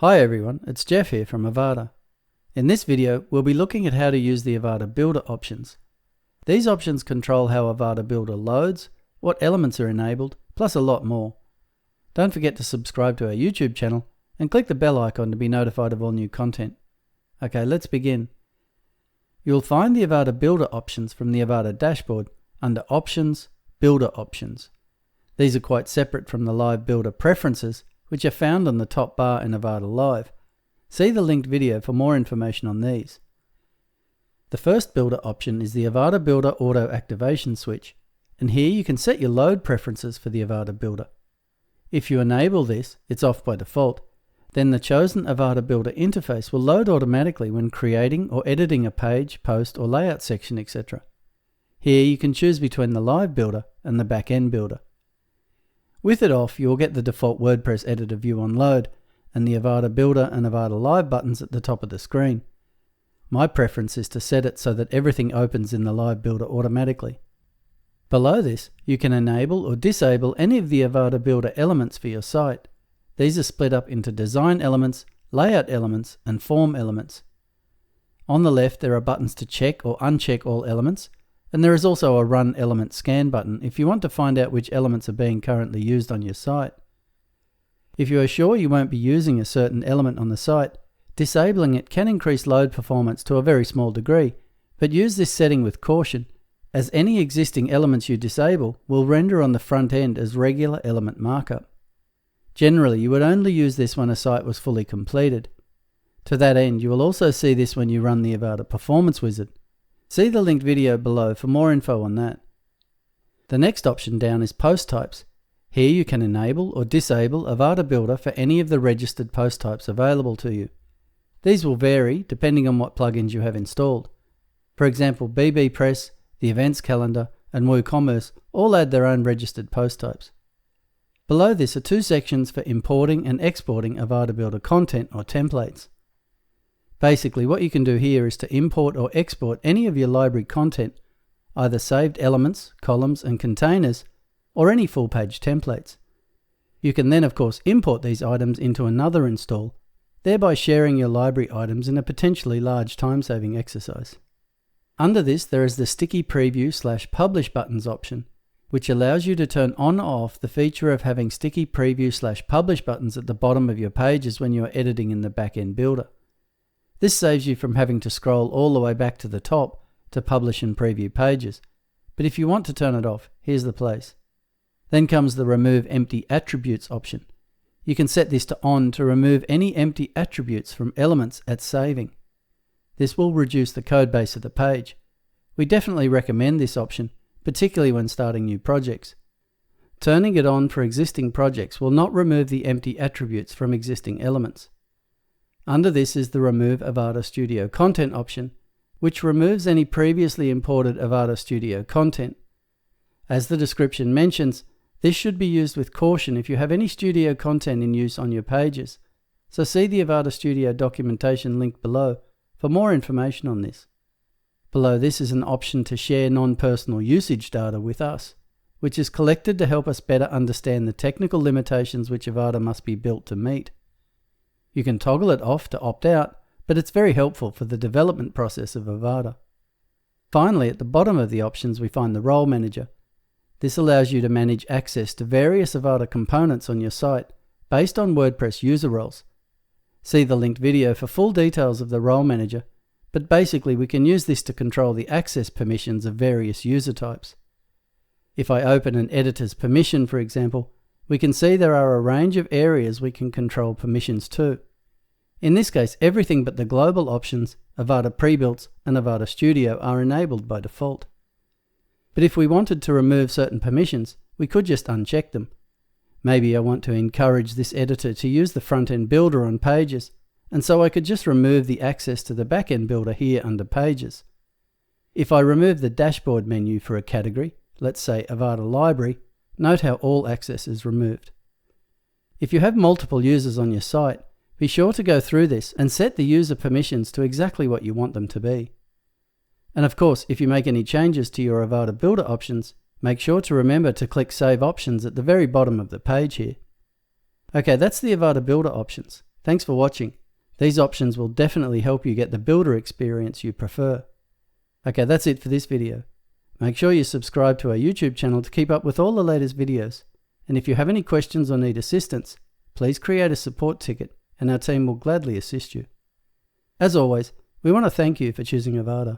Hi everyone, it's Jeff here from Avada. In this video, we'll be looking at how to use the Avada Builder options. These options control how Avada Builder loads, what elements are enabled, plus a lot more. Don't forget to subscribe to our YouTube channel and click the bell icon to be notified of all new content. Okay, let's begin. You'll find the Avada Builder options from the Avada dashboard under Options, Builder Options. These are quite separate from the Live Builder preferences, which are found on the top bar in Avada Live. See the linked video for more information on these. The first builder option is the Avada Builder Auto Activation switch, and here you can set your load preferences for the Avada Builder. If you enable this, it's off by default, then the chosen Avada Builder interface will load automatically when creating or editing a page, post or layout section, etc. Here you can choose between the Live Builder and the backend builder. With it off, you will get the default WordPress editor view on load, and the Avada Builder and Avada Live buttons at the top of the screen. My preference is to set it so that everything opens in the Live Builder automatically. Below this, you can enable or disable any of the Avada Builder elements for your site. These are split up into design elements, layout elements, and form elements. On the left, there are buttons to check or uncheck all elements, and there is also a Run Element Scan button if you want to find out which elements are being currently used on your site. If you are sure you won't be using a certain element on the site, disabling it can increase load performance to a very small degree, but use this setting with caution, as any existing elements you disable will render on the front end as regular element markup. Generally, you would only use this when a site was fully completed. To that end, you will also see this when you run the Avada Performance Wizard. See the linked video below for more info on that. The next option down is Post Types. Here you can enable or disable Avada Builder for any of the registered post types available to you. These will vary depending on what plugins you have installed. For example, bbPress, the Events Calendar, and WooCommerce all add their own registered post types. Below this are two sections for importing and exporting Avada Builder content or templates. Basically, what you can do here is to import or export any of your library content, either saved elements, columns, and containers, or any full-page templates. You can then, of course, import these items into another install, thereby sharing your library items in a potentially large time-saving exercise. Under this, there is the Sticky Preview/Publish buttons option, which allows you to turn on or off the feature of having Sticky Preview/Publish buttons at the bottom of your pages when you are editing in the backend builder. This saves you from having to scroll all the way back to the top to publish and preview pages. But if you want to turn it off, here's the place. Then comes the Remove Empty Attributes option. You can set this to on to remove any empty attributes from elements at saving. This will reduce the code base of the page. We definitely recommend this option, particularly when starting new projects. Turning it on for existing projects will not remove the empty attributes from existing elements. Under this is the Remove Avada Studio Content option, which removes any previously imported Avada Studio content. As the description mentions, this should be used with caution if you have any Studio content in use on your pages, so see the Avada Studio documentation link below for more information on this. Below this is an option to share non-personal usage data with us, which is collected to help us better understand the technical limitations which Avada must be built to meet. You can toggle it off to opt out, but it's very helpful for the development process of Avada. Finally, at the bottom of the options we find the Role Manager. This allows you to manage access to various Avada components on your site based on WordPress user roles. See the linked video for full details of the Role Manager, but basically we can use this to control the access permissions of various user types. If I open an editor's permission, for example, we can see there are a range of areas we can control permissions to. In this case, everything but the global options, Avada Prebuilts and Avada Studio are enabled by default. But if we wanted to remove certain permissions, we could just uncheck them. Maybe I want to encourage this editor to use the front-end builder on pages, and so I could just remove the access to the back-end builder here under Pages. If I remove the dashboard menu for a category, let's say Avada Library, note how all access is removed. If you have multiple users on your site, be sure to go through this and set the user permissions to exactly what you want them to be. And of course, if you make any changes to your Avada Builder options, make sure to remember to click Save Options at the very bottom of the page here. Okay, that's the Avada Builder options. Thanks for watching. These options will definitely help you get the builder experience you prefer. Okay, that's it for this video. Make sure you subscribe to our YouTube channel to keep up with all the latest videos. And if you have any questions or need assistance, please create a support ticket and our team will gladly assist you. As always, we want to thank you for choosing Avada.